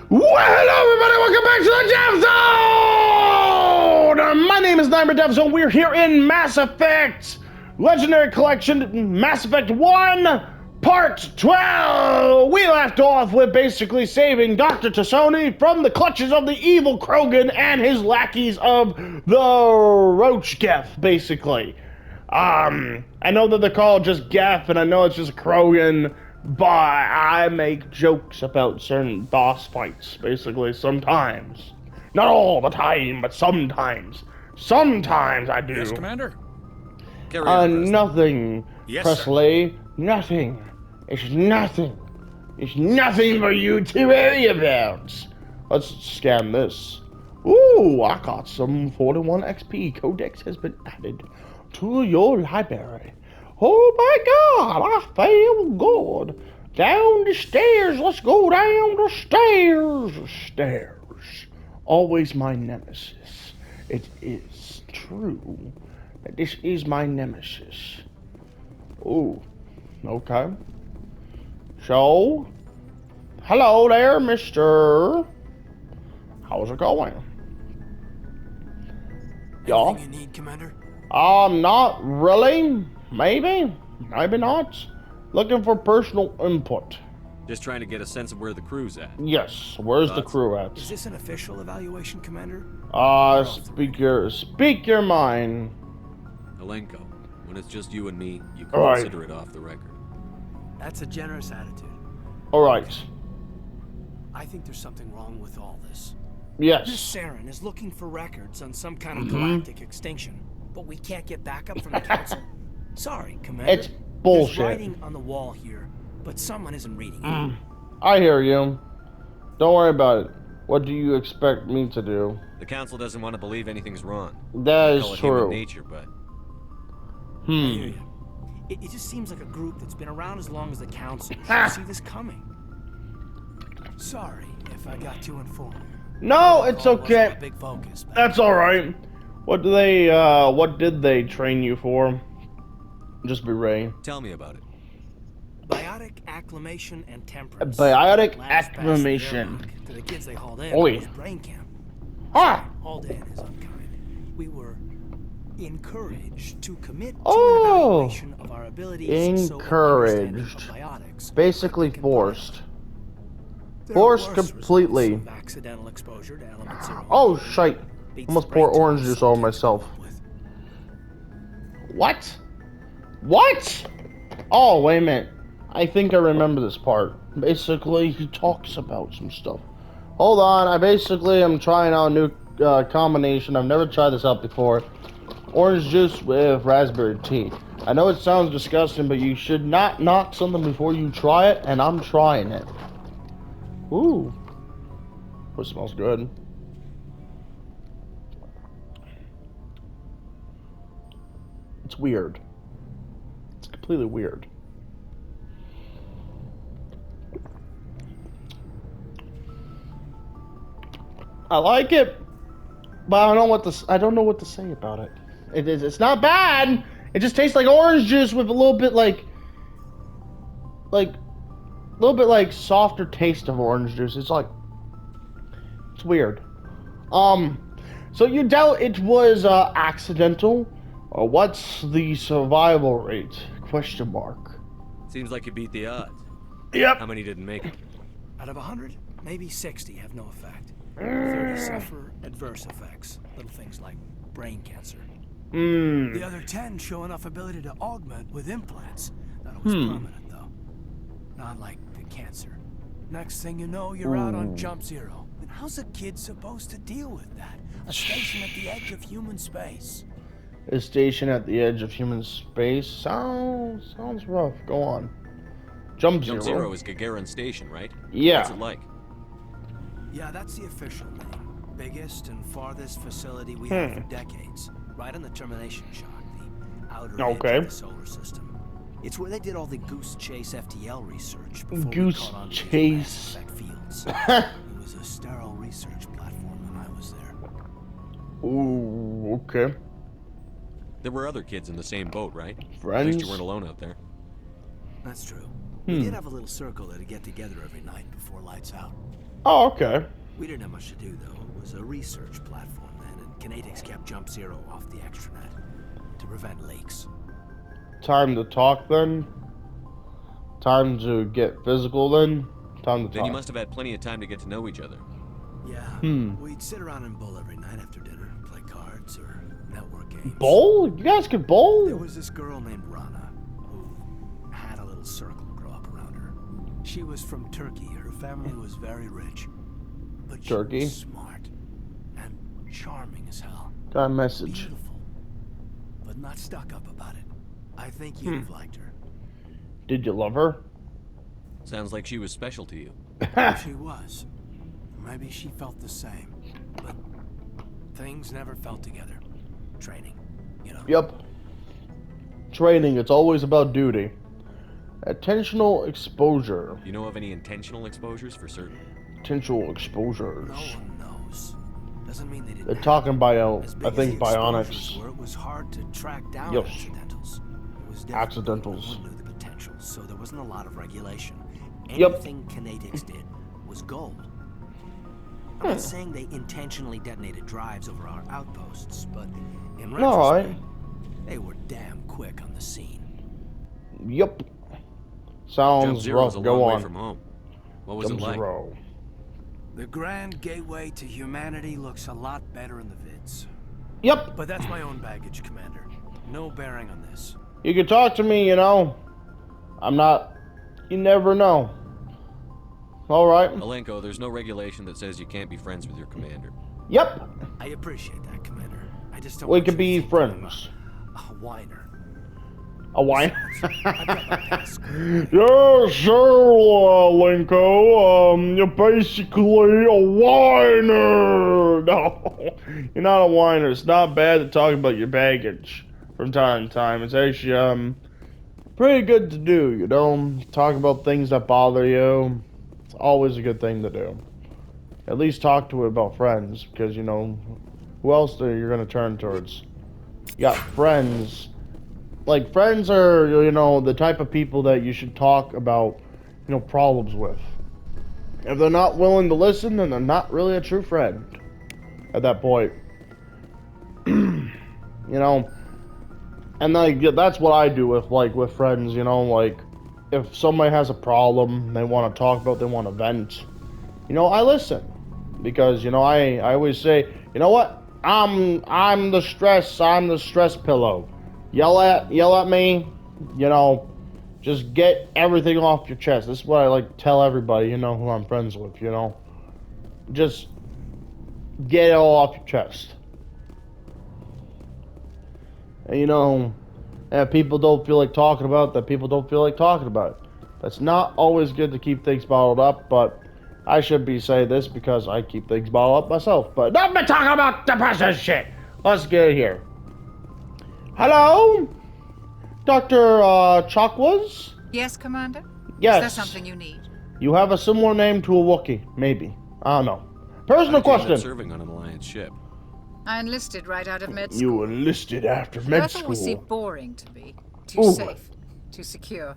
Well, hello everybody, welcome back to the Dev Zone! My name is Nightmare Dev Zone. We're here in Mass Effect Legendary Collection, Mass Effect 1, Part 12! We left off with basically saving Dr. Tassoni from the clutches of the evil Krogan and his lackeys of the Roach Geth, basically. I know that they're called just Geth, and I know it's just Krogan, but I make jokes about certain boss fights, basically, sometimes. Not all the time, but sometimes. Sometimes I do. Yes, Commander? Carry on, Presley. Nothing, Yes, Presley. Sir. Nothing. It's nothing. It's nothing for you to worry about. Let's scan this. Ooh, I got some 41 XP. Codex has been added to your library. Oh my god, I feel good. Down the stairs, let's go down the stairs. Stairs. Always my nemesis. It is true that this is my nemesis. Ooh, okay. So, hello there, mister. How's it going? Y'all? Anything you need, Commander? Not really. Maybe. Maybe not. Looking for personal input. Just trying to get a sense of where the crew's at. Yes. Where's the crew at? Is this an official evaluation, Commander? Speak your mind. Alenko, when it's just you and me, you can All right. consider it off the record. That's a generous attitude. Alright. I think there's something wrong with all this. Yes. This Saren is looking for records on some kind of galactic extinction, but we can't get backup from the Council? Sorry, Commander. It's bullshit. There's writing on the wall here, but someone isn't reading it. I hear you. Don't worry about it. What do you expect me to do? The Council doesn't want to believe anything's wrong. That They is call it true. human nature, but I hear you. It just seems like a group that's been around as long as the Council should see this coming. Sorry if I got too informed. No, it's Protocol wasn't okay. my big focus back That's alright. What did they train you for? Just be Ray. tell me about it. Biotic acclimation and temperance. Biotic Last pass acclimation. the airlock to the kids they hauled in Oi. was brain camp. Ah! Hauled in is unkind. We were encouraged to commit to Oh. an evaluation of our abilities. Encouraged. So biotics. Basically forced. There Forced are worse completely. results of accidental exposure to element 0. Oh, shite. Beats Almost the pour brain orange tumor juice all subject myself. came up with. What? What? Oh, wait a minute. I think I remember this part. Basically, he talks about some stuff. Hold on, I'm trying out a new combination. I've never tried this out before. Orange juice with raspberry tea. I know it sounds disgusting, but you should not knock something before you try it, and I'm trying it. Ooh. That smells good. It's weird. It's completely weird. I like it, but I don't know what to say about it. It's not bad. It just tastes like orange juice with a little bit like softer taste of orange juice. It's weird. So you doubt it was accidental? Or what's the survival rate? Question mark. Seems like you beat the odds. Yep. How many didn't make it? Out of 100, maybe 60 have no effect. 30 suffer adverse effects, little things like brain cancer. The other 10 show enough ability to augment with implants. Not always permanent, though. Not like the cancer. Next thing you know, you're out on jump zero. And how's a kid supposed to deal with that? A station at the edge of human space. A station at the edge of human space? Sounds rough. Go on. Jump Jump Zero is Gagarin Station, right? Yeah. What's it like? Yeah, that's the official name. Biggest and farthest facility we had for decades. Right on the termination shock, the outer edge of the solar system. It's where they did all the Goose Chase FTL research before we caught on to these Mass Effect fields. It was a sterile research platform when I was there. Ooh, okay. There were other kids in the same boat, right? Friends? At least you weren't alone out there. That's true. We did have a little circle that'd get together every night before lights out. Oh, okay. We didn't have much to do, though. It was a research platform then, and Canadics kept Jump Zero off the extranet to prevent leaks. Time to talk then? Time to get physical then? Time to Then you talk. must have had plenty of time to get to know each other. Yeah, we'd sit around and bowl every night after dinner, play cards or network games. Bowl? You guys could bowl? There was this girl named Rana who had a little circle grow up around her. She was from Turkey. Her family was very rich. But she Turkey? was smart and charming as hell. Got a message. Beautiful, but not stuck up about it. I think you'd have liked her. Did you love her? Sounds like she was special to you. She was. Maybe she felt the same. But things never felt together. Training, you know. Yep. Training, it's always about duty. Attentional exposure. You know of any intentional exposures for certain? Potential exposures. No one knows. Doesn't mean they didn't. They're talking bio, As I big think as the bionics. exposures were, it was hard to track down Yes. accidentals. It was difficult. Accidentals. No one knew the potential, so there wasn't a lot of regulation. Yep. Anything Canadics did was gold. I'm not saying they intentionally detonated drives over our outposts, but in Alright. retrospect, they were damn quick on the scene. Yep. Jump Sounds Zero's rough. a Go long way on. from home. What was Jump it like? Zero. The grand gateway to humanity looks a lot better in the vids. Yep. But that's my own baggage, Commander. No bearing on this. You can talk to me, you know. I'm not. You never know. Alright. Alenko, there's no regulation that says you can't be friends with your commander. Yep. I appreciate that, Commander. I just don't We want could you to be think friends. I'm a whiner. A wine. I've got my pass squared away. Yeah, sure, Linko. You're basically a whiner. No, you're not a whiner. It's not bad to talk about your baggage from time to time. It's actually pretty good to do. You know, talk about things that bother you. It's always a good thing to do. At least talk to it about friends, because you know, who else are you gonna turn towards? You got friends. Like, friends are, you know, the type of people that you should talk about, you know, problems with. If they're not willing to listen, then they're not really a true friend at that point. You know, and like, that's what I do with friends, you know, like, if somebody has a problem, they want to talk about, they want to vent, you know, I listen. Because, you know, I always say, you know what, I'm the stress pillow. Yell at me, you know, just get everything off your chest. This is what I like to tell everybody, you know, who I'm friends with, you know. Just get it all off your chest. And, you know, if people don't feel like talking about it, then people don't feel like talking about it. That's not always good to keep things bottled up, but I should be saying this because I keep things bottled up myself. But not me talking about depression shit. Let's get here. Hello? Dr. Chakwas? Yes, Commander? Yes. Is there something you need? You have a similar name to a Wookiee. Maybe. I don't know. Personal How did you end up question. serving on an Alliance ship. I enlisted right out of med school. You enlisted after med Earth always school. seemed boring to me. Too Ooh. safe. Too secure.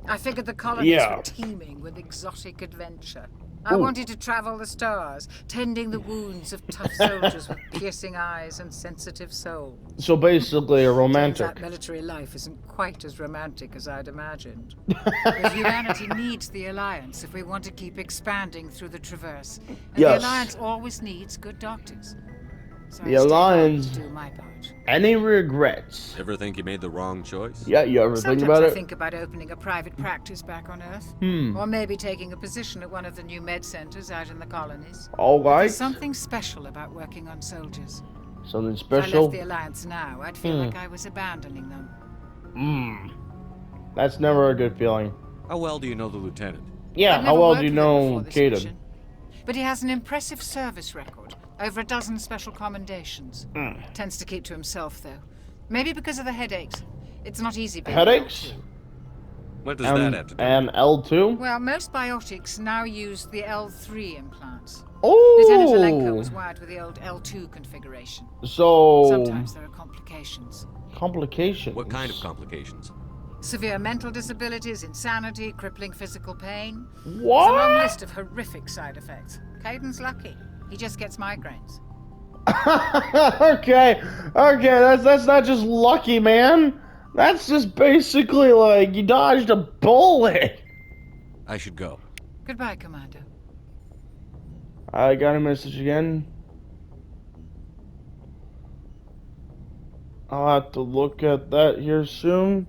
I figured the colonies Yeah. were teeming with exotic adventure. I Ooh. wanted to travel the stars, tending the wounds of tough soldiers with piercing eyes and sensitive souls. So basically a Turns romantic. out military life isn't quite as romantic as I'd imagined. But humanity needs the Alliance if we want to keep expanding through the Traverse. And Yes. the Alliance always needs good doctors. So The I stayed on Alliance- to do my part. Any regrets? Ever think you made the wrong choice? Yeah, you ever think Sometimes about I it? think about opening a private practice back on Earth. Hmm. Or maybe taking a position at one of the new med centers out in the colonies. Alright. There's something special about working on soldiers. Something If I special? left the Alliance now, I'd feel like I was abandoning them. That's never a good feeling. How well do you know the lieutenant? Yeah, I've how never well worked do you with him know before this Caden? mission, but he has an impressive service record. Over a dozen special commendations. Tends to keep to himself, though. Maybe because of the headaches. It's not easy being Headaches? L2. What does that have to do? And L2? Well, most biotics now use the L3 implants. Lieutenant Alenko was Oh! wired with the old L2 configuration. So... Sometimes there are complications. Complications. What kind of complications? Severe mental disabilities, insanity, crippling physical pain. There's a What? long list of horrific side effects. Caden's lucky. He just gets migraines. Okay, that's not just lucky, man. That's just basically like you dodged a bullet. I should go. Goodbye, Commander. I got a message again. I'll have to look at that here soon.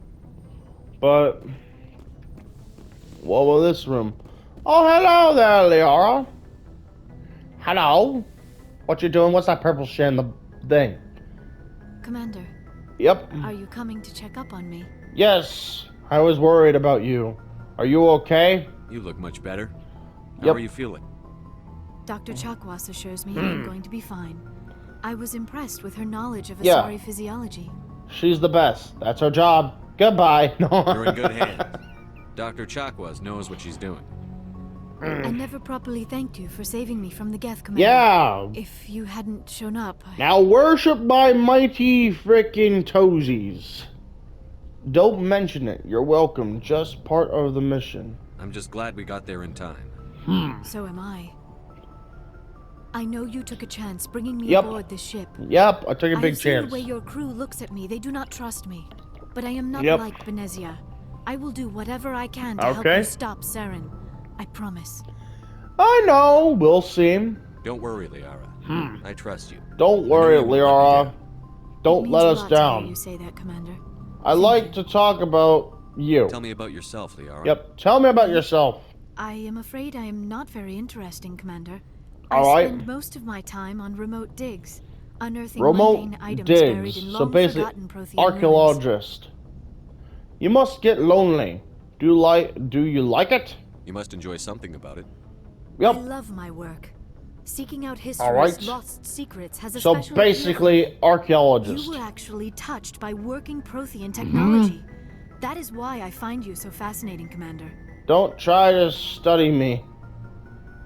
But what was this room? Oh, hello there, Liara. Hello. What you doing? What's that purple shit in the thing? Commander, Yep. are you coming to check up on me? Yes. I was worried about you. Are you okay? You look much better. How Yep. are you feeling? Dr. Chakwas assures me I'm going to be fine. I was impressed with her knowledge of Yeah. Asari physiology. She's the best. That's her job. Goodbye. You're in good hands. Dr. Chakwas knows what she's doing. I never properly thanked you for saving me from the Geth, Commander. Yeah. If you hadn't shown up, Now worship my mighty frickin' toesies. Don't mention it. You're welcome. Just part of the mission. I'm just glad we got there in time. So am I. I know you took a chance bringing me Yep. aboard this ship. Yep, I took a I big have seen chance. the way your crew looks at me. They do not trust me. But I am not Yep. like Benezia. I will do whatever I can to help Okay. you stop Saren. I promise. I know. We'll see. Don't worry, Liara. I trust you. Don't I worry, know you won't let me Liara. down. It Don't means let a us lot to hear down. you say that, Commander. I like to talk about you. Tell me about yourself, Liara. Yep. Tell me about yourself. I am afraid I am not very interesting, Commander. All I right. spend most of my time on remote digs, unearthing Remote mundane items buried digs. in So long basically, forgotten Prothean ruins. archaeologist. You must get lonely. Do you like it? You must enjoy something about it. Yep. I love my work. Seeking out history's right. lost secrets has a So special appeal. basically, archaeologist. You were actually touched by working Prothean technology. That is why I find you so fascinating, Commander. Don't try to study me.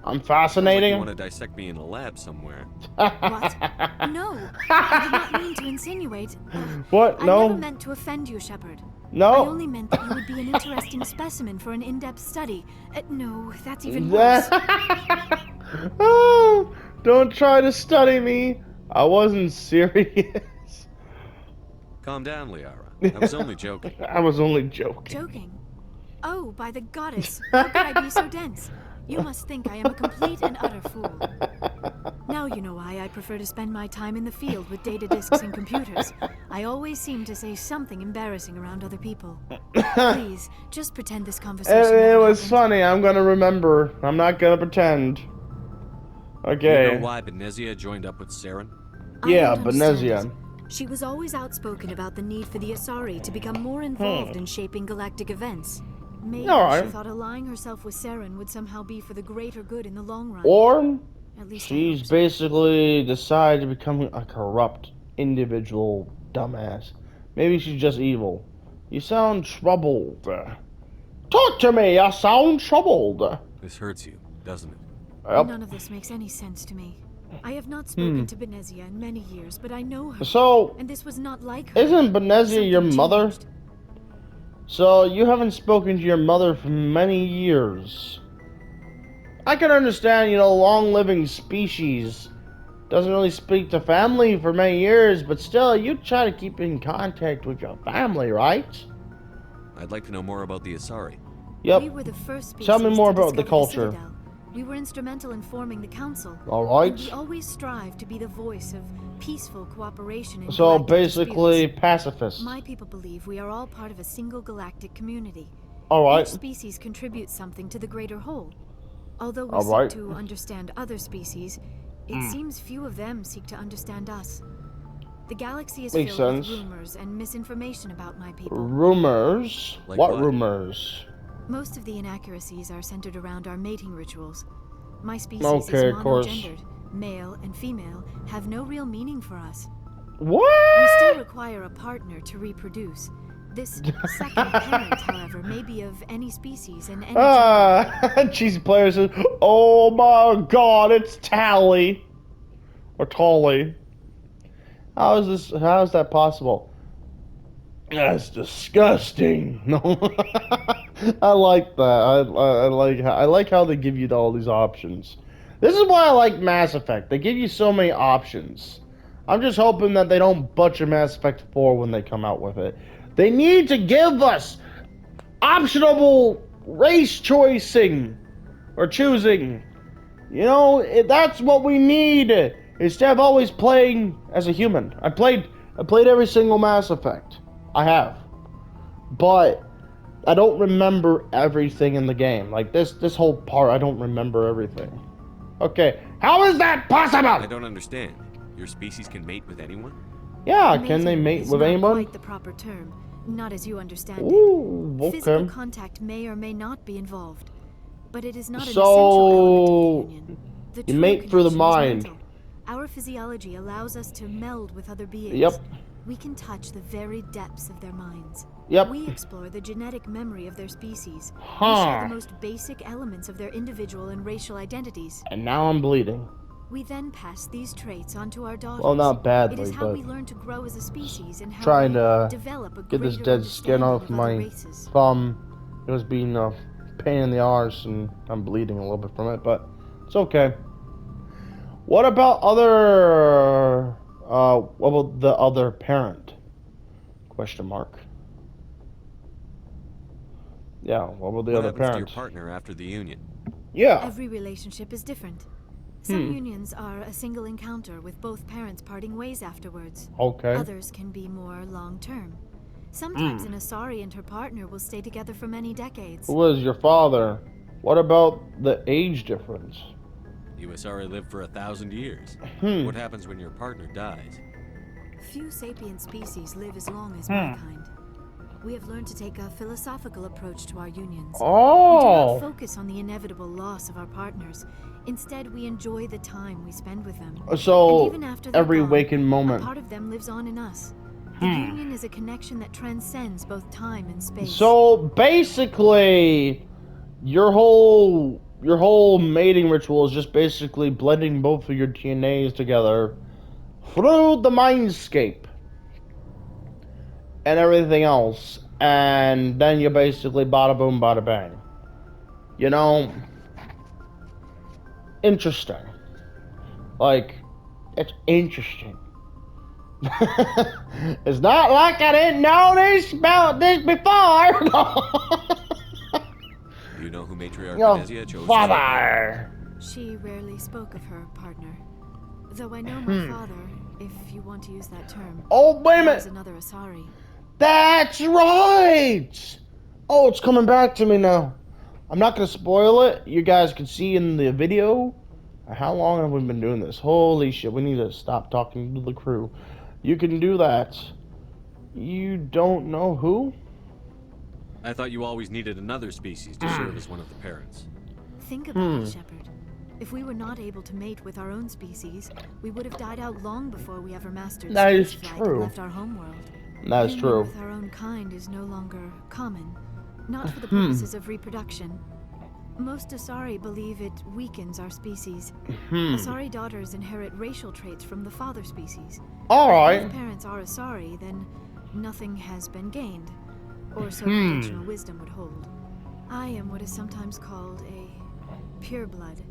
I'm Sounds like fascinating. you want to dissect me in a lab somewhere. What? No, I did not mean to insinuate. What? I No. never meant to offend you, Shepard. I No. only meant that you would be an interesting specimen for an in-depth study. No, that's even worse. Oh, don't try to study me. I wasn't serious. Calm down, Liara. I was only joking. I was only joking. Joking? Oh, by the goddess, how could I be so dense? You must think I am a complete and utter fool. Now you know why I prefer to spend my time in the field with data disks and computers. I always seem to say something embarrassing around other people. Please, just pretend this conversation It never was happened. funny. I'm gonna remember. I'm not gonna pretend. Do Okay. you know why Benezia joined up with Saren? I Yeah, don't understand Benezia. it. She was always outspoken about the need for the Asari to become more involved in shaping galactic events. Maybe Alright. she thought allying herself with Saren would somehow be for the greater good in the long run. Or At least I she's hope so. basically decided to become a corrupt individual dumbass. Maybe she's just evil. You sound troubled. Talk to me. I sound troubled. This hurts you, doesn't it? Yep. None of this makes any sense to me. I have not spoken to Benezia in many years, but I know her. So, And this was not like her. isn't Benezia your Something mother? changed. So, you haven't spoken to your mother for many years. I can understand, long-living species doesn't really speak to family for many years, but still, you try to keep in contact with your family, right? I'd like to know more about the Asari. Yep. We were the first species Tell me more to about the discover culture. Citadel. We were instrumental in forming the council. All And we right. always strive to be the voice of peaceful cooperation in So, galactic basically, disputes. pacifist. My people believe we are all part of a single galactic community. All right. Each species contributes something to the greater whole. Although we All seek right. to understand other species, it seems few of them seek to understand us. The galaxy is Makes filled sense. with rumors and misinformation about my people. Rumors? Like What what? rumors? Most of the inaccuracies are centered around our mating rituals. My species Okay, is of course. monogendered. Male and female have no real meaning for us. We What? still require a partner to reproduce. This second parent, however, may be of any species and any gender. Cheesy player says, "Oh my God, it's Tally or Tolly." How is that possible? That's disgusting. No, I like that. I like how they give you all these options. This is why I like Mass Effect. They give you so many options. I'm just hoping that they don't butcher Mass Effect 4 when they come out with it. They need to give us optionable race choicing or choosing. You know, that's what we need. Instead of always playing as a human. I played every single Mass Effect. I have. But I don't remember everything in the game. Like this whole part, I don't remember everything. Okay, how is that possible? I don't understand. Your species can mate with anyone? Yeah, can they Mating mate is with not anyone? quite the proper term, not as you understand Ooh, it. Physical okay. contact may or may not be involved, but it is not an So, essential element of the union. The you true mate through the connection is mind. mental. Our physiology allows us to meld with other beings. Yep. We can touch the very depths of their minds. Yep. We explore the genetic memory of their species. We Huh. share the most basic elements of their individual and racial identities. And now I'm bleeding. We then pass these traits onto our daughters. Well, not badly, It is how but we learn to grow as a species and how trying we to develop a get this greater dead skin understanding off of other my races. thumb. It was being a pain in the arse, and I'm bleeding a little bit from it, but it's okay. What about what about the other parent? Question mark. Yeah, what about the What other happens to your parent? partner after the union? Yeah. Every relationship is different. Some unions are a single encounter with both parents parting ways afterwards. Okay. Others can be more long-term. Sometimes an Asari and her partner will stay together for many decades. Who was your father? What about the age difference? You Asari live for 1,000 years. What happens when your partner dies? Few sapient species live as long as my kind. We have learned to take a philosophical approach to our unions. We do not Oh. focus on the inevitable loss of our partners. Instead, we enjoy the time we spend with them. So And even after they're every gone, waking a moment. part of them lives on in us. The union is a connection that transcends both time and space. So basically, your whole mating ritual is just basically blending both of your DNAs together through the mindscape and everything else, and then you basically bada boom, bada bang. You know, interesting. Like, it's interesting. It's not like I didn't know this about this before. Do you know who Matriarch Your Venezia chose? father. She rarely spoke of her partner. Though I know my father, if you want to use that term, Oh, wait a was minute. another Asari. That's right. Oh, it's coming back to me now. I'm not gonna spoil it. You guys can see in the video. How long have we been doing this? Holy shit, we need to stop talking to the crew. You can do that. You don't know who? I thought you always needed another species to serve as one of the parents. Think about it, Shepard. If we were not able to mate with our own species, we would have died out long before we ever mastered That is spaceflight true. and left our homeworld. That is Union true. with our own kind is no longer common, not for the purposes of reproduction. Most Asari believe it weakens our species. Asari daughters inherit racial traits from the father species. Alright. If parents are Asari, then nothing has been gained, or so conventional wisdom would hold. I am what is sometimes called a pureblood.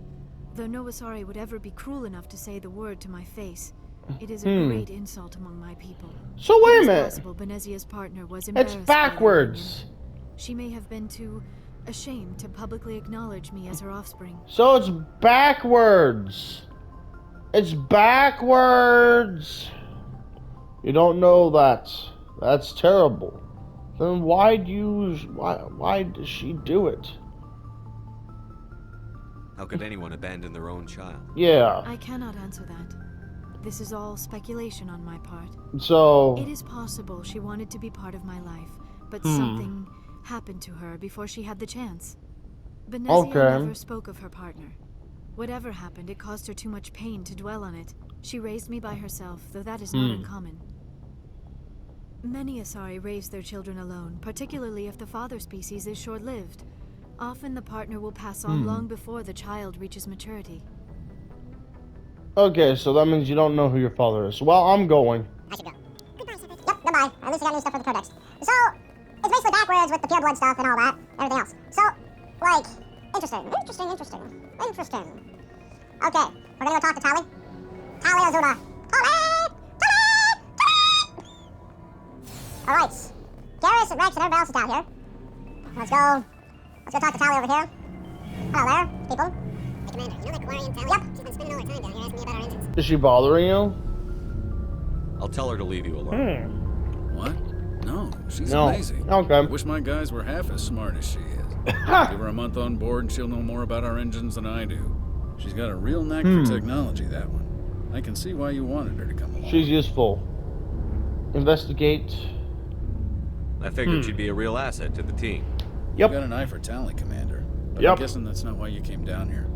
Though no Asari would ever be cruel enough to say the word to my face, it is a great insult among my people. So wait a It is minute. possible Benezia's partner was It's embarrassed by their backwards. union. She may have been too ashamed to publicly acknowledge me as her offspring. So it's backwards. It's backwards. You don't know that. That's terrible. Then why does she do it? How could anyone abandon their own child? Yeah. I cannot answer that. This is all speculation on my part. So It is possible she wanted to be part of my life, but something happened to her before she had the chance. Benezia Okay. never spoke of her partner. Whatever happened, it caused her too much pain to dwell on it. She raised me by herself, though that is not uncommon. Many Asari raise their children alone, particularly if the father species is short-lived. Often the partner will pass on long before the child reaches maturity. okay, so that means you don't know who your father is. Well, I'm going. I should go. Goodbye, Shepard. Yep, goodbye. At least I got new stuff for the codex. So, it's basically backwards with the pure blood stuff and all that, and everything else. So, like, interesting. Okay, we're gonna go talk to Tali. Tali Azuma. Tali! Alright. Garrus and Rex and everybody else is down here. Let's go talk to Tali over here. Hello there, people. Hey, Commander, you know that Quarian Tali? Yep. She's been spending all her time down here asking me about our engines. Is she bothering you? I'll tell her to leave you alone. What? No, she's No. amazing. Okay. I wish my guys were half as smart as she is. Give her a month on board and she'll know more about our engines than I do. She's got a real knack for technology, that one. I can see why you wanted her to come along. She's useful. Investigate. I figured she'd be a real asset to the team. Yep. You got an eye for talent, Commander. But Yep. I'm guessing that's not why you came down here.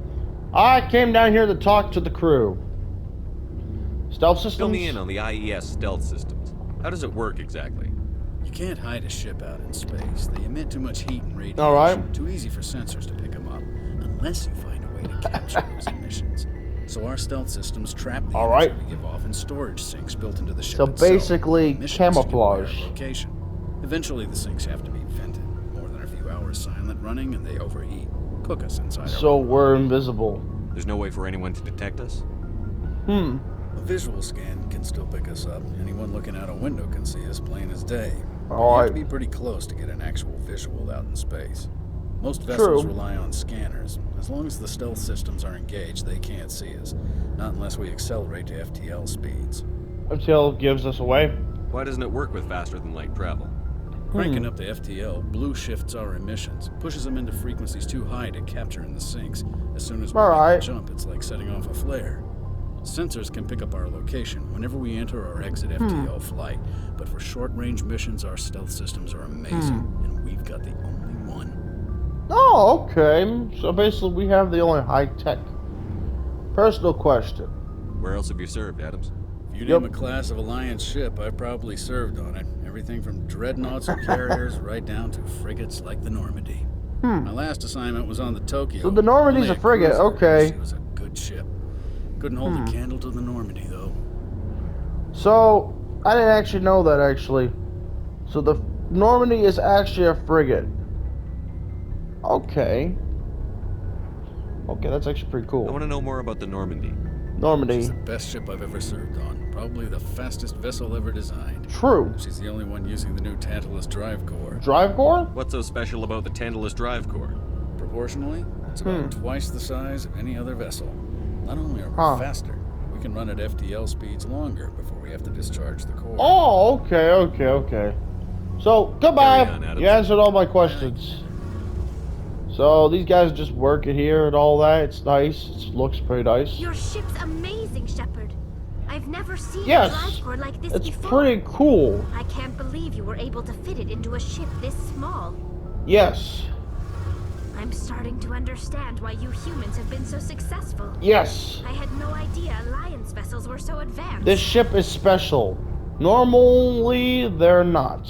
I came down here to talk to the crew. Stealth systems? Fill me in on the IES stealth systems. How does it work exactly? You can't hide a ship out in space. They emit too much heat and radiation. All right. Too easy for sensors to pick them up, unless you find a way to capture those emissions. So our stealth systems trap the All energy right. we give off in storage sinks built into the ship So itself. basically, Emissions camouflage. give away our location. Eventually, the sinks have to be vented. More than a few hours silent running, and they overheat. Cook us inside. So we're invisible. There's no way for anyone to detect us? A visual scan can still pick us up. Anyone looking out a window can see us plain as day. All You have right. to be pretty close to get an actual visual out in space. Most vessels True. rely on scanners. As long as the stealth systems are engaged, they can't see us. Not unless we accelerate to FTL speeds. Until gives us away. Why doesn't it work with faster than light travel? Cranking up to FTL, blue shifts our emissions, pushes them into frequencies too high to capture in the sinks. As soon as we All make right. a jump, it's like setting off a flare. Sensors can pick up our location whenever we enter or exit FTL flight, but for short-range missions, our stealth systems are amazing, and we've got the only one. Oh, okay. So basically, we have the only high tech. Personal question. Where else have you served, Adams? If you Yep. name a class of Alliance ship, I've probably served on it. Everything from dreadnoughts and carriers right down to frigates like the Normandy. My last assignment was on the Tokyo. So the Normandy's Only a frigate, cruiser. okay. She was a good ship. Couldn't hold a candle to the Normandy, though. So, I didn't actually know that, actually. So the Normandy is actually a frigate. Okay. Okay, that's actually pretty I cool. want to know more about the Normandy. Normandy. She's the best ship I've ever served on. Probably the fastest vessel ever designed. True. She's the only one using the new Tantalus drive core. Drive core? What's so special about the Tantalus drive core? Proportionally, it's about twice the size of any other vessel. Not only are we Huh. faster, we can run at FTL speeds longer before we have to discharge the core. Oh, okay. So, goodbye. Carry on, Adams. You answered all my questions. So, these guys just work it here and all that. It's nice. It looks pretty nice. Your ship's amazing, Shepard. I've never seen Yes. a drive core like this It's before. pretty cool. I can't believe you were able to fit it into a ship this small. Yes. I'm starting to understand why you humans have been so successful. Yes. I had no idea Alliance vessels were so advanced. This ship is special. Normally, they're not.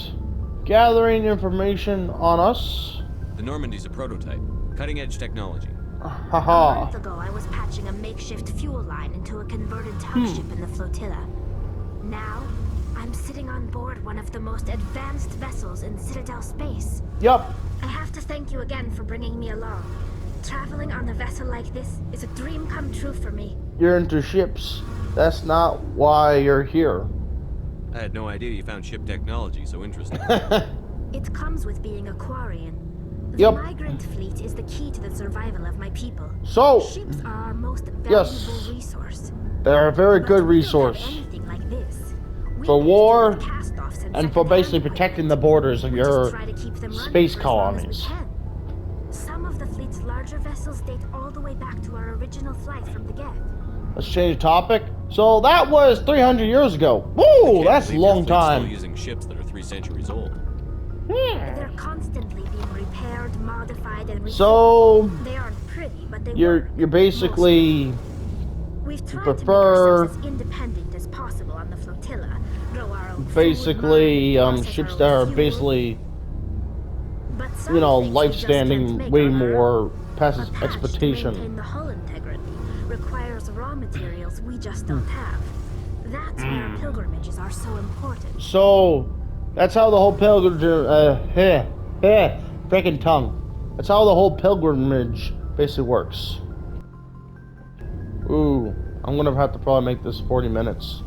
Gathering information on us. The Normandy's a prototype. Cutting-edge technology. A Haha. month ago, I was patching a makeshift fuel line into a converted tug ship in the flotilla. Now, I'm sitting on board one of the most advanced vessels in Citadel space. Yup. I have to thank you again for bringing me along. Traveling on a vessel like this is a dream come true for me. You're into ships. That's not why you're here. I had no idea you found ship technology so interesting. It comes with being a Quarian. The Yep. migrant fleet is the key to the survival of my people. So, Ships are our most valuable Yes. resource. they're a very But good we don't have resource anything like this. We for used to war with cast-offs and for second-hand basically equipment. protecting the borders of We just your try to keep them running space for as long as we colonies. can. Some of the fleet's larger vessels date all the way back to our original flight from the get. Let's change topic. So that was 300 years ago. Woo, Can't that's a believe your long fleet's time. Still using ships that are 3 centuries old. They're constantly being repaired, modified, and So they aren't pretty, but they you're work. basically We've tried prefer- to make ourselves as independent as possible on the flotilla. Grow our own food, basically mine, process ships our that own are fuel. basically But some you know things we life just can't standing make way on our more own. past A patch to expectation. maintain the hull integrity requires raw materials we just don't have. That's where pilgrimages are so important. So That's how the whole pilgrimage, freaking tongue. That's how the whole pilgrimage basically works. Ooh, I'm gonna have to probably make this 40 minutes.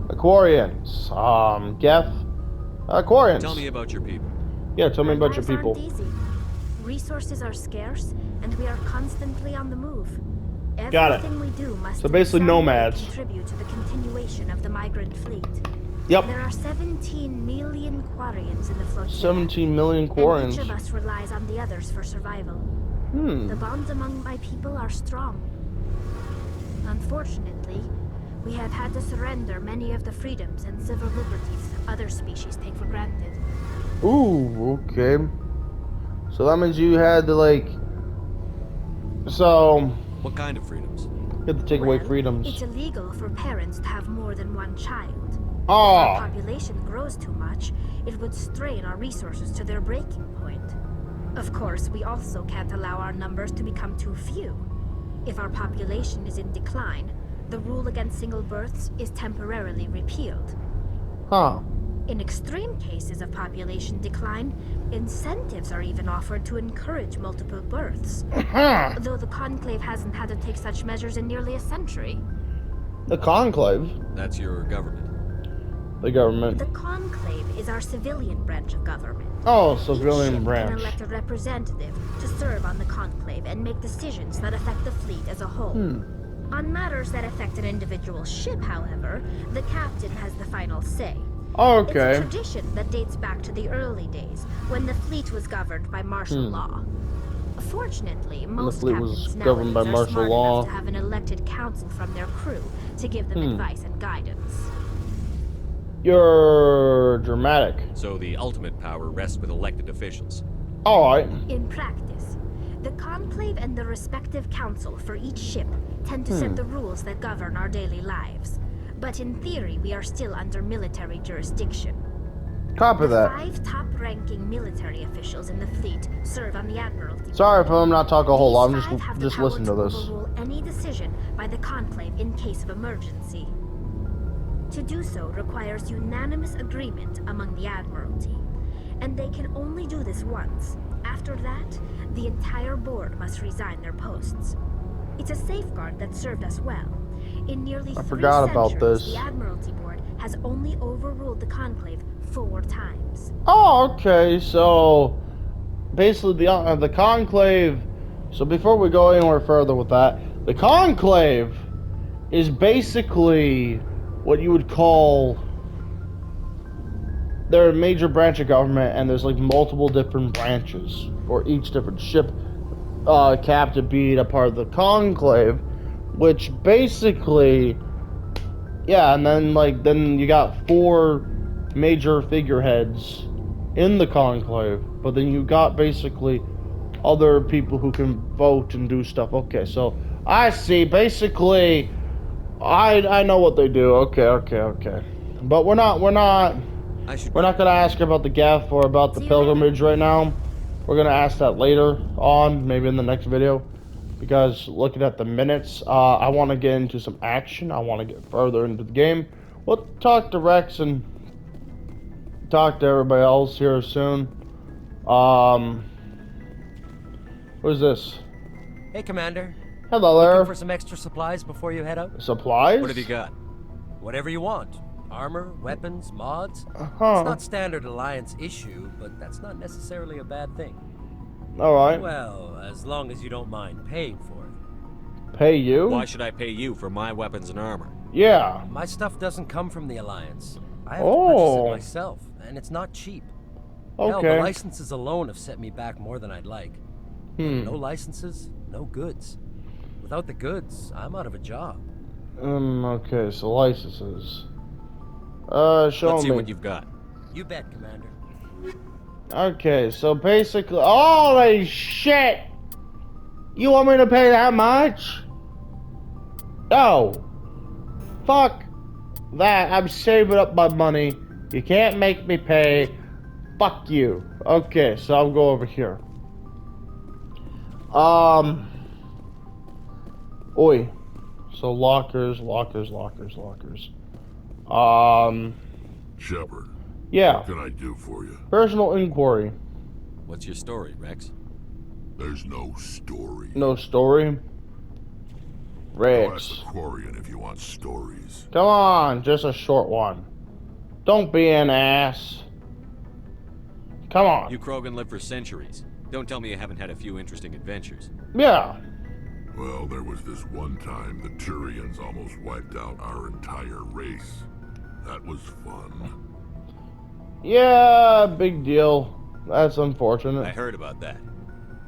Aquarians, Geth, Aquarians. Tell me about your people. Yeah, tell me Our about your lives people. aren't easy. Resources are scarce, and we are constantly on the move. Got it. Everything we do must So in basically some way nomads. contribute to the continuation of the migrant fleet. Yep, There are 17 million Quarians in the flotilla. 17 million And Quarians. each of us relies on the others for survival. The bonds among my people are strong. Unfortunately, we have had to surrender many of the freedoms and civil liberties other species take for granted. Ooh, okay. So that means you had to, like... So... What kind of freedoms? You had to take away freedoms. It's illegal for parents to have more than one child. If Oh! our population grows too much, it would strain our resources to their breaking point. Of course, we also can't allow our numbers to become too few. If our population is in decline, the rule against single births is temporarily repealed. Huh. In extreme cases of population decline, incentives are even offered to encourage multiple births. Huh. Though the Conclave hasn't had to take such measures in nearly a century. The Conclave? That's your government. The government. The Conclave is our civilian branch of government. Oh, Each civilian ship branch. can elect a representative to serve on the Conclave and make decisions that affect the fleet as a whole. On matters that affect an individual ship, however, the captain has the final say. Okay. It's a tradition that dates back to the early days, when the fleet was governed by martial law. Fortunately, most fleet was captains governed by nowadays are martial smart law. enough to have an elected council from their crew to give them advice and guidance. You're dramatic. So the ultimate power rests with elected officials. Alright. In practice, the Conclave and the respective council for each ship tend to set the rules that govern our daily lives. But in theory, we are still under military jurisdiction. Copy The that. 5 top-ranking military officials in the fleet serve on the Admiralty. Sorry if I'm not talking a whole lot. I'm These 5 have the just power listening to this. overrule any decision by the Conclave in case of emergency. To do so requires unanimous agreement among the Admiralty, and they can only do this once. After that, the entire board must resign their posts. It's a safeguard that served us well. In nearly 3 forgot about centuries, this. the Admiralty Board has only overruled the Conclave 4 times. Oh, okay. So basically, the Conclave. So before we go anywhere further with that, the Conclave is basically what you would call. They're a major branch of government, and there's like multiple different branches for each different ship. Captain being a part of the Conclave, which basically, yeah, and then you got 4 major figureheads in the Conclave, but then you got basically other people who can vote and do stuff. Okay, so I see. Basically, I know what they do. Okay. But we're not gonna ask about the Geth or about the pilgrimage right now. We're gonna ask that later on, maybe in the next video. Because looking at the minutes, I want to get into some action. I want to get further into the game. We'll talk to Rex and talk to everybody else here soon. Who's this? Hey, Commander. Hello Looking there. for some extra supplies before you head out? Supplies? What have you got? Whatever you want. Armor, weapons, mods. Uh-huh. It's not standard Alliance issue, but that's not necessarily a bad thing. Alright. Well, as long as you don't mind paying for it. Pay you? Why should I pay you for my weapons and armor? Yeah. My stuff doesn't come from the Alliance. I have to purchase Oh. it myself, and it's not cheap. Hell, Okay. the licenses alone have set me back more than I'd like. No licenses, no goods. Without the goods, I'm out of a job. Okay, so licenses. Show Let's me. see what you've got. You bet, Commander. Okay, so basically, holy shit! You want me to pay that much? No. Fuck that. I'm saving up my money. You can't make me pay. Fuck you. Okay, so I'll go over here. Oi. So lockers. Shepard. Yeah. What can I do for you? Personal inquiry. What's your story, Rex? There's no story. No story. Go ask the Rex. Quarian if you want stories. Come on, just a short one. Don't be an ass. Come on. You Krogan live for centuries. Don't tell me you haven't had a few interesting adventures. Yeah. Well, there was this one time the Turians almost wiped out our entire race. That was fun. Yeah, big deal. That's unfortunate. I heard about that.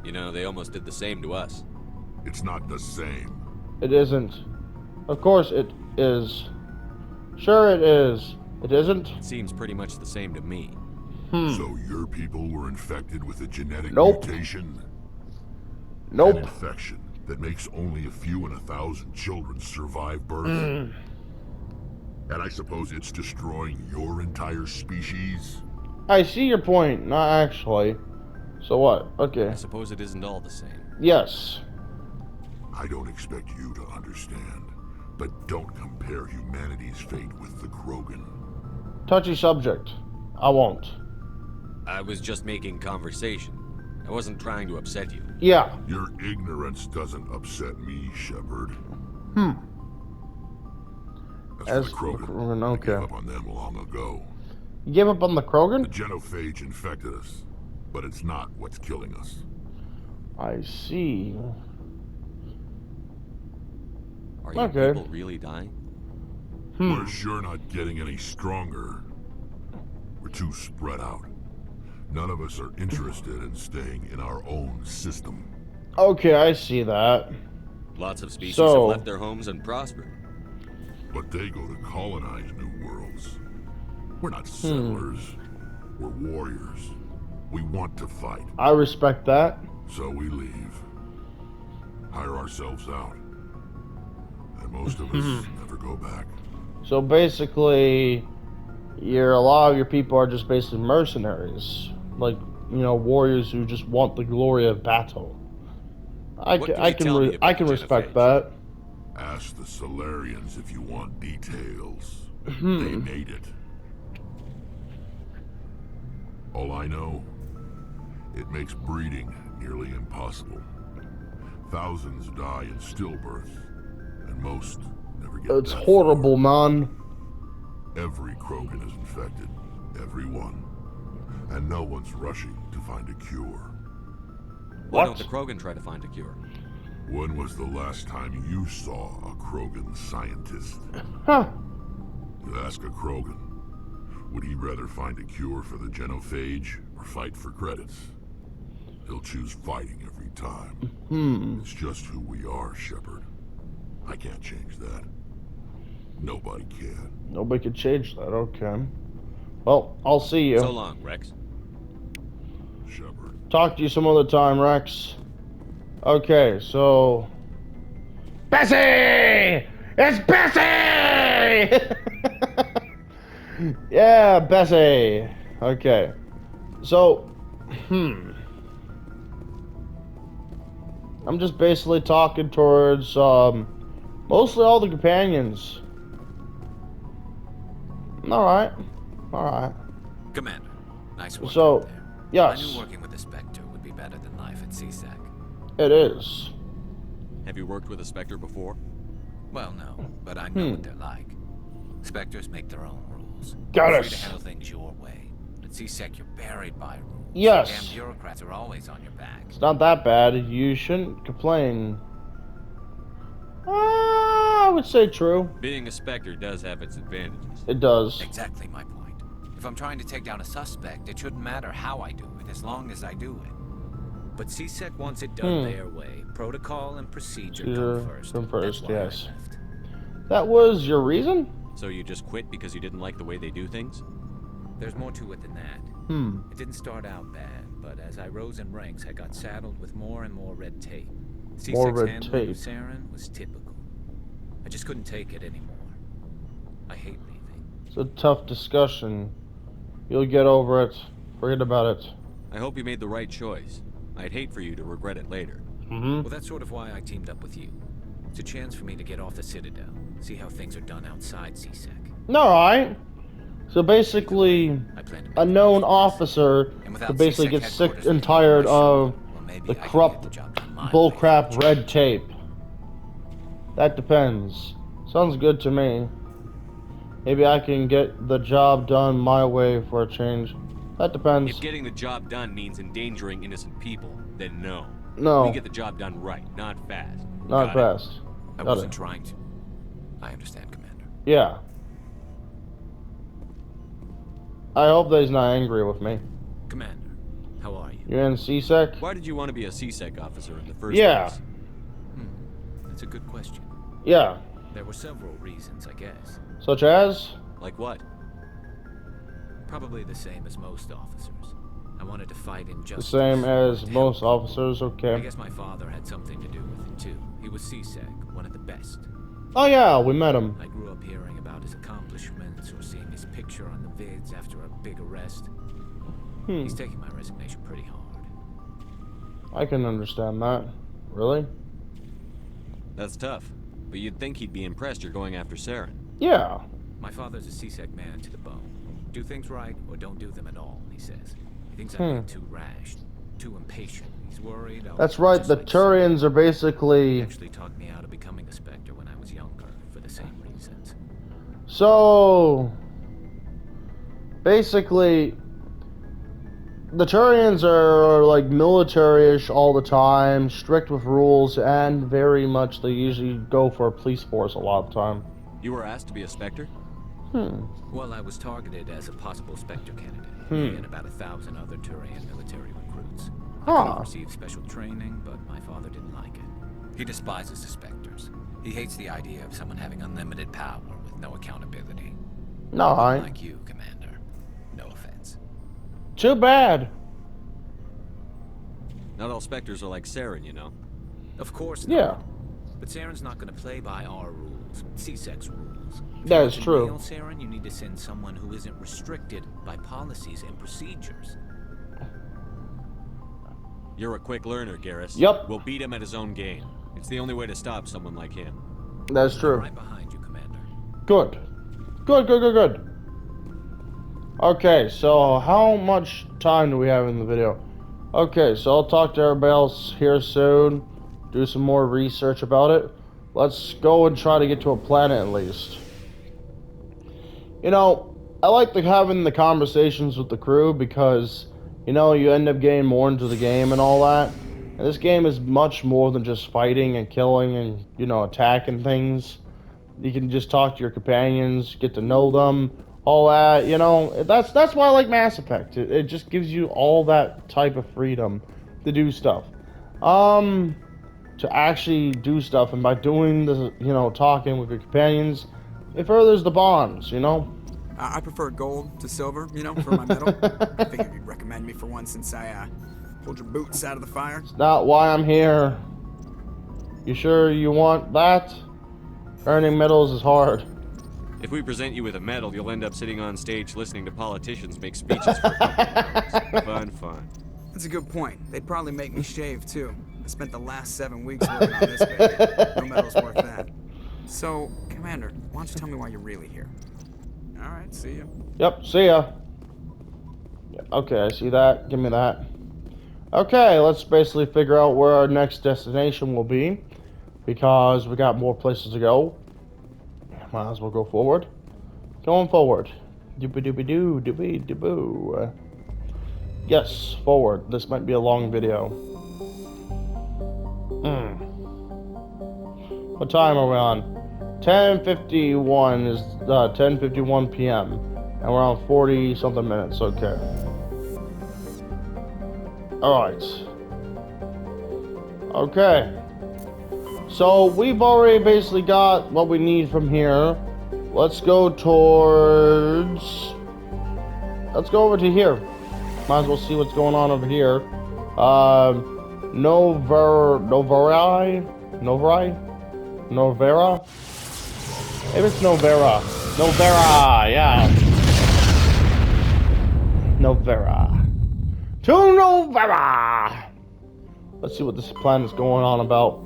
You know, they almost did the same to us. It's not the same. It isn't. Of course it is. Sure it is. It isn't? It seems pretty much the same to me. So your people were infected with a genetic Nope. mutation? Nope. An infection that makes only a few in 1,000 children survive birth? And I suppose it's destroying your entire species? I see your point. Not actually. So what? Okay. I suppose it isn't all the same. Yes. I don't expect you to understand, but don't compare humanity's fate with the Krogan. Touchy subject. I won't. I was just making conversation. I wasn't trying to upset you. Yeah. Your ignorance doesn't upset me, Shepard. As As for the Krogan, Krogan, I okay. gave up on them long ago. You gave up on the The Krogan? genophage infected us, but it's not what's killing us. I see. Are you Okay. people really dying? We're sure not getting any stronger. We're too spread out. None of us are interested in staying in our own system. Okay, I see that. Lots of species So- have left their homes and prospered. But they go to colonize new worlds. We're not settlers. We're warriors. We want to fight. I respect that. So we leave. Hire ourselves out. And most of us never go back. So basically, a lot of your people are just basically mercenaries. Like, warriors who just want the glory of battle. I What can, can I you can, tell me re- about I the can respect genophage? that. Ask the Solarians if you want details. They made it. All I know, it makes breeding nearly impossible. Thousands die in stillbirth, and most never get It's that horrible, man. far. Every Krogan is infected. Every one. And no one's rushing to find a cure. Why What? don't the Krogan try to find a cure? When was the last time you saw a Krogan scientist? Huh. You ask a Krogan, would he rather find a cure for the genophage or fight for credits? He'll choose fighting every time. It's just who we are, Shepard. I can't change that. Nobody can. Nobody could change that, okay. Well, I'll see you. So long, Rex. Shepard. Talk to you some other time, Rex. Okay, so... Bessie! It's Bessie! Yeah, Bessie. Okay. So, I'm just basically talking towards, mostly all the companions. Alright. Alright. Commander, nice work So, out there. I yes, knew working with the Spectre would be better than life at CSEC. it is. Have you worked with a Spectre before? Well, no, but I know what they're like. Spectres make their own rules. Got You're free us. to handle things your way. At CSEC, you're buried by rules. Yes. Damn bureaucrats are always on your back. It's not that bad. You shouldn't complain. I would say true. Being a Spectre does have its advantages. It does. Exactly my point. If I'm trying to take down a suspect, it shouldn't matter how I do it, as long as I do it. But CSEC wants it done their way. Protocol and procedure come first. Come first, That's why I yes. left. That was your reason? So you just quit because you didn't like the way they do things? There's more to it than that. It didn't start out bad, but as I rose in ranks, I got saddled with more and more red tape. More C6's red handling of tape. Saren was typical. I just couldn't take it anymore. I hate leaving. It's a tough discussion. You'll get over it. Forget about it. I hope you made the right choice. I'd hate for you to regret it later. Well, that's sort of why I teamed up with you. It's a chance for me to get off the Citadel, see how things are done outside CSEC. Alright. So basically, a known officer who basically gets sick and tired of the corrupt, bullcrap red tape. That depends. Sounds good to me. Maybe I can get the job done my way for a change. That depends. If getting the job done means endangering innocent people, then no. No. We get the job done right, not fast. Not fast. I wasn't trying to. I understand, Commander. Yeah. I hope that he's not angry with me. Commander, how are you? You're in CSEC? Why did you want to be a CSEC officer in the first place? That's a good question. Yeah. There were several reasons, I guess. Such as? Like what? Probably the same as most officers. I wanted to fight injustice. The same as most officers, okay. I guess my father had something to do with it too. He was CSEC, one of the best. Oh yeah, we met him. I grew up hearing about his accomplishments or seeing his picture on the vids after a big arrest. He's taking my resignation pretty hard. I can understand that. Really? That's tough. But you'd think he'd be impressed you're going after Saren. Yeah. My father's a CSEC man to the bone. Do things right or don't do them at all, he says. He thinks I'm being too rash, too impatient. He's worried. That's right, the Turians are basically... He actually talked me out of becoming a Spectre when I was younger, for the same reasons. So... basically... the Turians are like military-ish all the time, strict with rules, and very much they usually go for a police force a lot of the time. You were asked to be a Spectre? Well, I was targeted as a possible Spectre candidate, and about 1,000 other Turian military recruits. I could have received special training, but my father didn't like it. He despises the Spectres. He hates the idea of someone having unlimited power with no accountability. No, Like you, Commander. No offense. Too bad. Not all Spectres are like Saren, you know. Of course not. Yeah. But Saren's not going to play by our rules, CSEC's rules. That is true. Real Saren, you need to send someone who isn't restricted by policies and procedures. You're a quick learner, Garrus. Yep. We'll beat him at his own game. It's the only way to stop someone like him. That's true. I'm right behind you, Commander. Good. Good. Okay, so how much time do we have in the video? Okay, so I'll talk to everybody else here soon. Do some more research about it. Let's go and try to get to a planet at least. You know, I like having the conversations with the crew because, you know, you end up getting more into the game and all that. And this game is much more than just fighting and killing and, you know, attacking things. You can just talk to your companions, get to know them, all that, you know. That's why I like Mass Effect. It just gives you all that type of freedom to do stuff. To actually do stuff, and by doing the, you know, talking with your companions, it furthers the bonds, you know. I prefer gold to silver, you know, for my medal. I figured you'd recommend me for one since I pulled your boots out of the fire. It's not why I'm here. You sure you want that? Earning medals is hard. If we present you with a medal, you'll end up sitting on stage listening to politicians make speeches for a couple hours. Fun. That's a good point. They'd probably make me shave, too. I spent the last 7 weeks working on this bit. No medal's worth that. So, Commander, why don't you tell me why you're really here? All right, see ya. Yep, see ya. Okay, I see that. Give me that. Okay, let's basically figure out where our next destination will be, because we got more places to go. Might as well go forward. Going forward. Doobie-doobie-doo, doobie-doo-boo. Yes, forward. This might be a long video. What time are we on? 10:51 is 10:51 p.m. and we're on 40 something minutes. Okay. All right. Okay. So we've already basically got what we need from here. Let's go towards. Let's go over to here. Might as well see what's going on over here. Novera? Maybe it's Novera. Novera, yeah. Novera. To Novera! Let's see what this plan is going on about.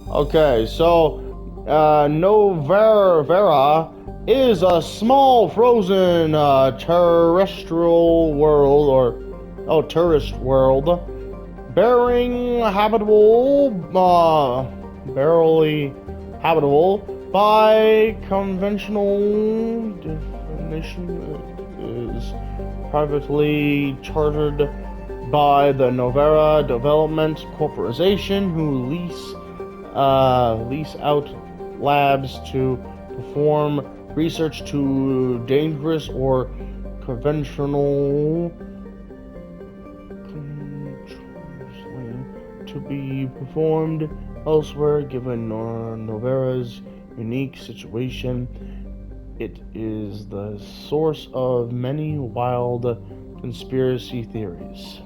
Okay, so, Novera is a small frozen terrestrial world, tourist world, barely habitable by conventional definition. It is privately chartered by the Novera Development Corporation, who lease out labs to perform research to dangerous or conventional to be performed elsewhere. Given Novera's unique situation, it is the source of many wild conspiracy theories.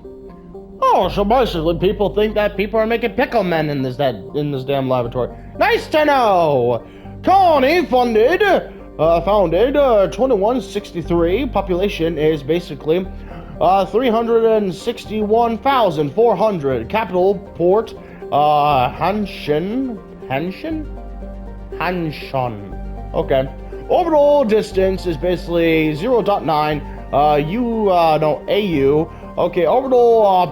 Oh, so basically people think that people are making pickle men in this damn laboratory. Nice to know! Colony founded 2163. Population is basically 361,400. Capital port Hanshan. Okay. Orbital distance is basically 0.9 AU. Okay, orbital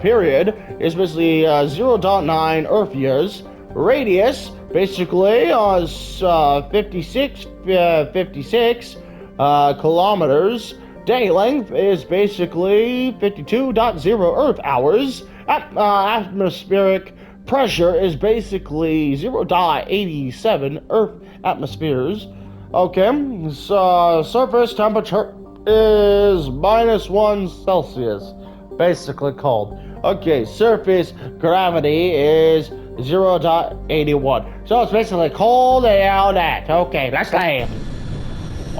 period is basically 0.9 Earth years. Radius basically is 56 kilometers. Day length is basically 52.0 Earth hours. Atmospheric pressure is basically 0.87 Earth atmospheres. Okay, so surface temperature is -1 Celsius, basically cold. Okay, surface gravity is 0.81. So it's basically cold and all that. Okay, let's land.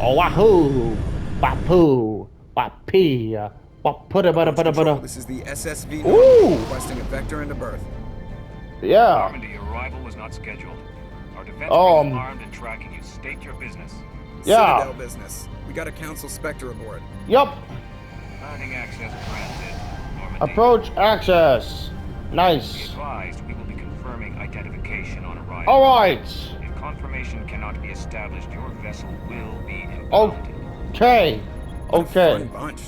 Oh, wahoo, wapoo, wapee, Control, this is the SSV requesting a vector into Berth. Yeah. Normandy, arrival was not scheduled. Our defense wing is armed and tracking you. State your business. Yeah. Citadel business. We got a Council Spectre aboard. Yup. Landing access granted. Normandy. Approach access. Be Nice. advised, we will be confirming identification on arrival. Alright. If confirmation cannot be established, your vessel will be impounded. Okay. Okay. Fun bunch.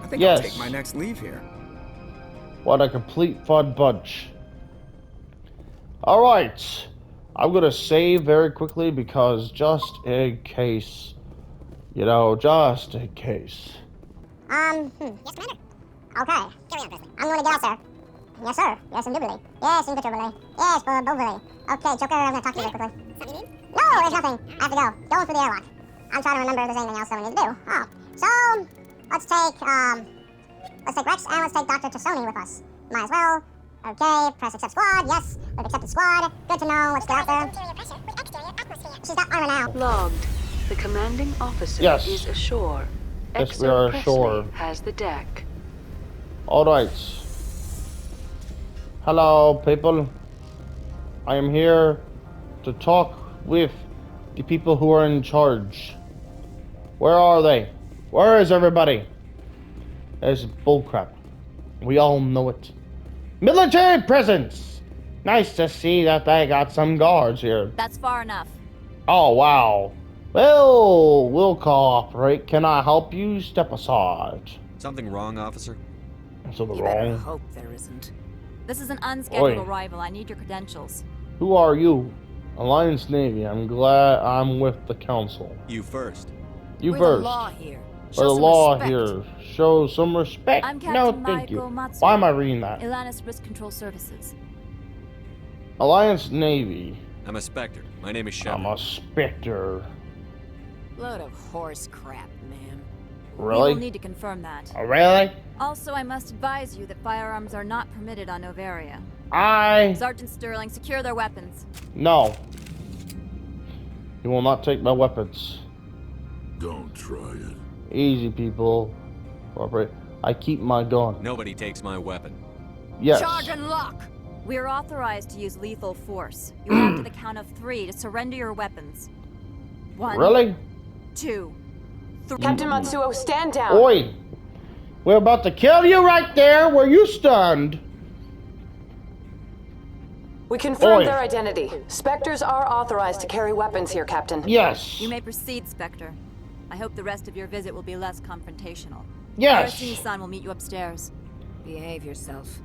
I think Yes. I'll take my next leave here. What a complete fun bunch. Alright. I'm gonna save very quickly because just in case. Just in case. Yes, Commander. Okay. Carry on, President. I'm going to get out, sir. Yes, sir. Yes, indubitably. Yes, indubitably. Yes, bovally. Okay, Joker, I'm going to talk to you real quickly. Something you need? No, there's nothing. I have to go. Going for the airlock. I'm trying to remember if there's anything else that we need to do. Oh, so, let's take Rex and let's take Dr. Tassoni with us. Might as well. Okay, press accept squad. Yes, we've accepted squad. Good to know. Let's get out there. She's got armor now. Logged. The commanding officer Yes. is ashore. Yes, we are ashore. Presley has the deck. Alright. Hello, people. I am here to talk with the people who are in charge. Where are they? Where is everybody? It's bullcrap. We all know it. Military presence! Nice to see that they got some guards here. That's far enough. Oh, wow. Well, we'll cooperate. Can I help you? Step aside. Something wrong, officer? Something You better wrong? hope there isn't. This is an unscheduled Oi. arrival. I need your credentials. Who are you? Alliance Navy. I'm glad I'm with the council. You first. You We're first. the law here. We're Show the some law respect. here. Show some respect. I'm No, Captain thank you. Michael Matsu. Why am I reading that? Ilanis Risk Control Services. Alliance Navy. I'm a Spectre. My name is Shepard. I'm a Spectre. Load of horse crap, ma'am. Really? We will need to confirm that. Oh, really? Also, I must advise you that firearms are not permitted on Noveria. Sergeant Sterling, secure their weapons. No. You will not take my weapons. Don't try it. Easy, people. Cooperate. I keep my gun. Nobody takes my weapon. Yes. Charge and lock! We are authorized to use lethal force. You have to the count of 3 to surrender your weapons. 1. Really? 2. 3. Captain Matsuo, stand down. Oi! We're about to kill you right there where you stand. We confirmed Oi. their identity. Spectres are authorized to carry weapons here, Captain. Yes. You may proceed, Spectre. I hope the rest of your visit will be less confrontational. Yes. Parasini-san will meet you upstairs. Behave yourself.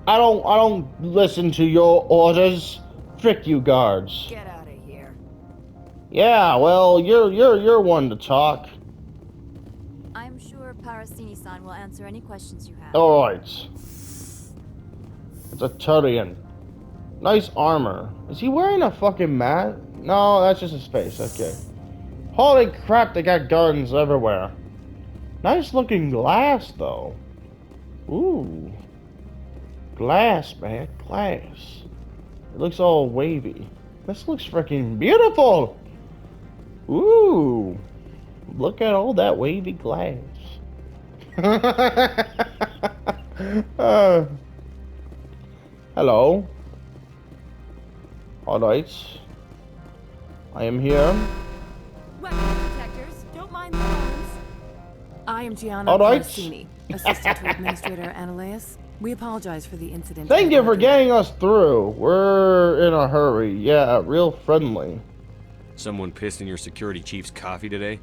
I don't listen to your orders. Frick you guards. Get out of here. Yeah, well, you're one to talk. I'm sure Parasini-san will answer any questions you have. Alright. It's a Turian. Nice armor. Is he wearing a fucking mat? No, that's just his face. Okay. Holy crap, they got guns everywhere. Nice looking glass, though. Ooh. Glass, man. Glass. It looks all wavy. This looks freaking beautiful. Ooh. Look at all that wavy glass. Hello. Alright. I am here. Weapon detectors, don't mind the alarms. I am Gianna Alright. Parsini, assistant to Administrator Ananias. We apologize for the incident. Thank you for getting us through. We're in a hurry. Yeah, real friendly. Someone pissed in your security chief's coffee today?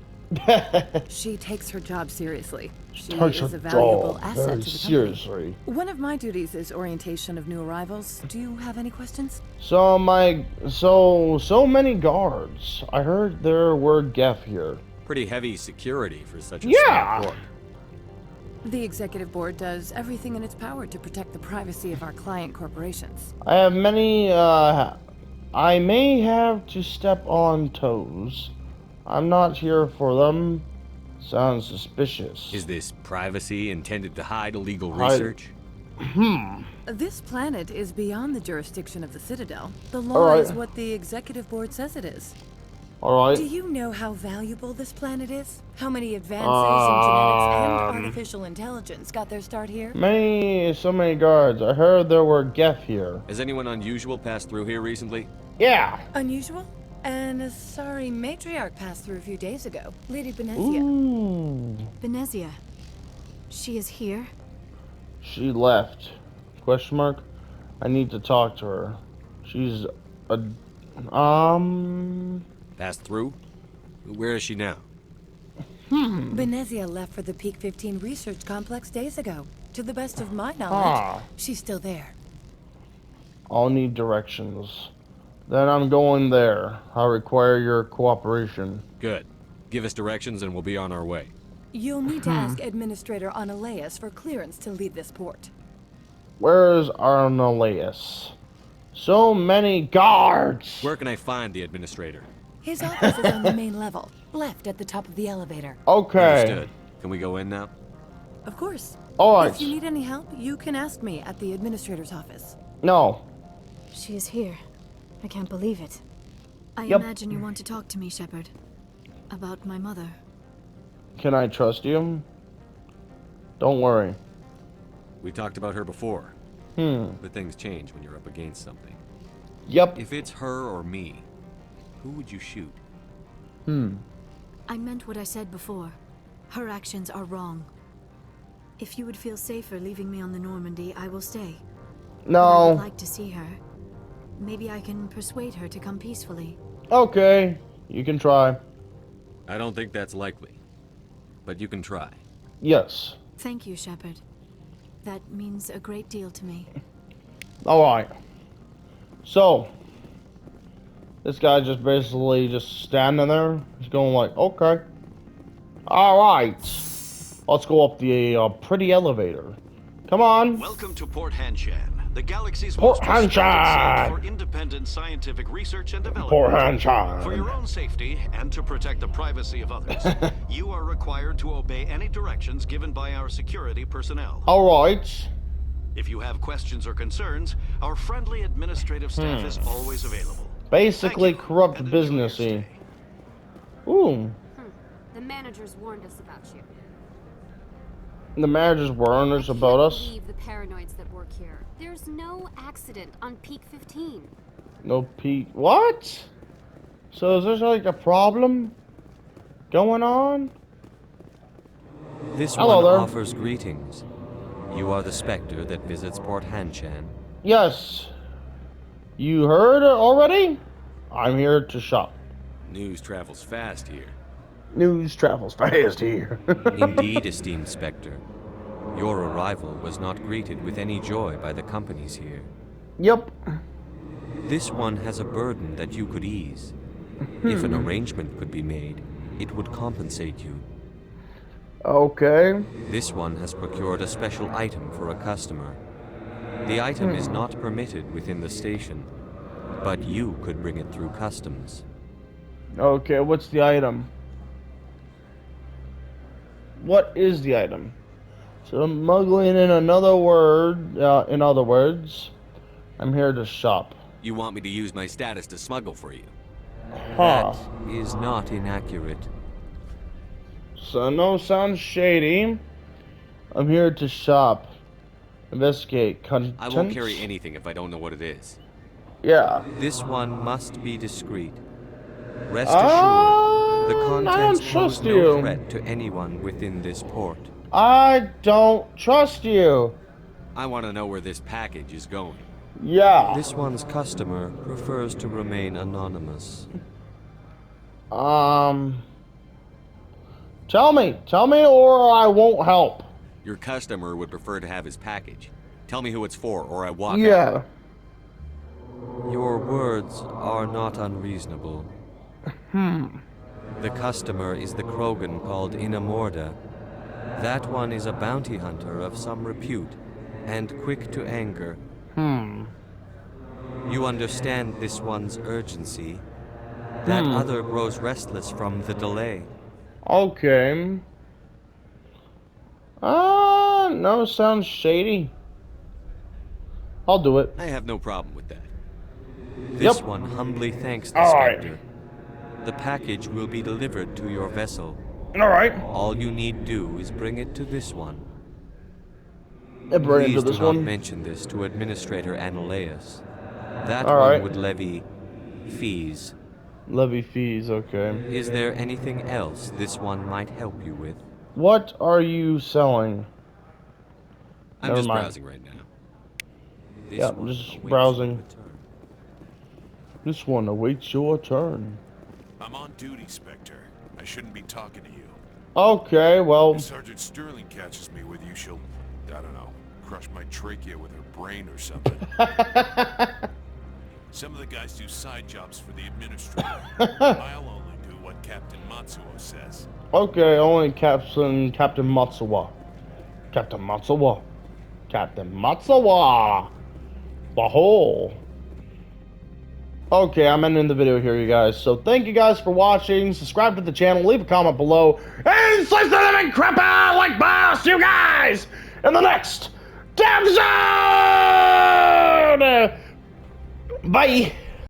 She takes her job seriously. She Takes is her a valuable job asset very to the company. seriously. One of my duties is orientation of new arrivals. Do you have any questions? So many guards. I heard there were Geff here. Pretty heavy security for such a Yeah. small port. The executive board does everything in its power to protect the privacy of our client corporations. I have many, I may have to step on toes. I'm not here for them. Sounds suspicious. Is this privacy intended to hide illegal Hide- research? This planet is beyond the jurisdiction of the Citadel. The law Alright. is what the executive board says it is. Alright. Do you know how valuable this planet is? How many advances in genetics and artificial intelligence got their start here? So many guards. I heard there were Geff here. Has anyone unusual passed through here recently? Yeah. Unusual? And a sorry matriarch passed through a few days ago. Lady Benezia. Ooh. Benezia. She is here? She left. Question mark? I need to talk to her. She's a... Passed through? Where is she now? Benezia left for the Peak 15 research complex days ago. To the best of my knowledge, she's still there. I'll need directions. Then I'm going there. I require your cooperation. Good. Give us directions and we'll be on our way. You'll need to ask Administrator Ananias for clearance to leave this port. Where's Arnolaus? So many guards! Where can I find the administrator? His office is on the main level, left at the top of the elevator. Okay. Understood. Can we go in now? Of course. Alright. If you need any help, you can ask me at the Administrator's office. No. She is here. I can't believe it. I Yep. imagine you want to talk to me, Shepard. About my mother. Can I trust you? Don't worry. We talked about her before. But things change when you're up against something. Yep. If it's her or me, who would you shoot? I meant what I said before. Her actions are wrong. If you would feel safer leaving me on the Normandy, I will stay. But I would No. like to see her. Maybe I can persuade her to come peacefully. Okay. You can try. I don't think that's likely. But you can try. Yes. Thank you, Shepard. That means a great deal to me. Alright. So. This guy just basically just standing there. He's going like, okay. Alright. Let's go up the pretty elevator. Come on. Welcome to Port Hanshan, the galaxy's Port most respected site Hanshan. for independent scientific research and development. Port Hanshan. For your own safety and to protect the privacy of others, you are required to obey any directions given by our security personnel. Alright. If you have questions or concerns, our friendly administrative staff is always available. Basically corrupt businessy. Ooh. The managers warned us about you. The managers warned us about us. Believe the paranoids that work here. There's no accident on Peak 15. No peak. What? So is there like a problem going on? This Hello one there. offers greetings. You are the Spectre that visits Port Hanshan. Yes. You heard already? I'm here to shop. News travels fast here. News travels fast here. Indeed, esteemed Spectre. Your arrival was not greeted with any joy by the companies here. Yep. This one has a burden that you could ease. If an arrangement could be made, it would compensate you. Okay. This one has procured a special item for a customer. The item is not permitted within the station, but you could bring it through customs. Okay, what's the item? What is the item? Smuggling in another word, in other words, I'm here to shop. You want me to use my status to smuggle for you? Huh. That is not inaccurate. So, no, sounds shady. I'm here to shop. Investigate. Contents? I won't carry anything if I don't know what it is. Yeah. This one must be discreet. Rest assured, the contents pose no threat to anyone within this port. I don't trust you. I want to know where this package is going. Yeah. This one's customer prefers to remain anonymous. Tell me, or I won't help. Your customer would prefer to have his package. Tell me who it's for, or I walk out. Yeah. Your words are not unreasonable. The customer is the Krogan called Inamorda. That one is a bounty hunter of some repute, and quick to anger. You understand this one's urgency. That other grows restless from the delay. Okay. No, sounds shady. I'll do it. I have no problem with that. This one humbly thanks the Spectre. The package will be delivered to your vessel. Alright. All you need do is bring it to this one. Please do not mention this to Administrator Analeus. That Alright. one would levy fees. Levy fees, okay. Is there anything else this one might help you with? What are you selling? I'm just browsing right now. Yeah, I'm just browsing. This one awaits your turn. I'm on duty, Spectre. I shouldn't be talking to you. Okay, well... If Sergeant Sterling catches me with you, she'll, I don't know, crush my trachea with her brain or something. Some of the guys do side jobs for the Administrator. I'll only do what Captain Matsuo says. Okay, only Captain Matsuwa. Captain Matsuwa. Captain Matsuwa. The hole. Okay, I'm ending the video here, you guys. So thank you guys for watching. Subscribe to the channel, leave a comment below, and slice the living crap out like boss, you guys, in the next damn zone. Bye.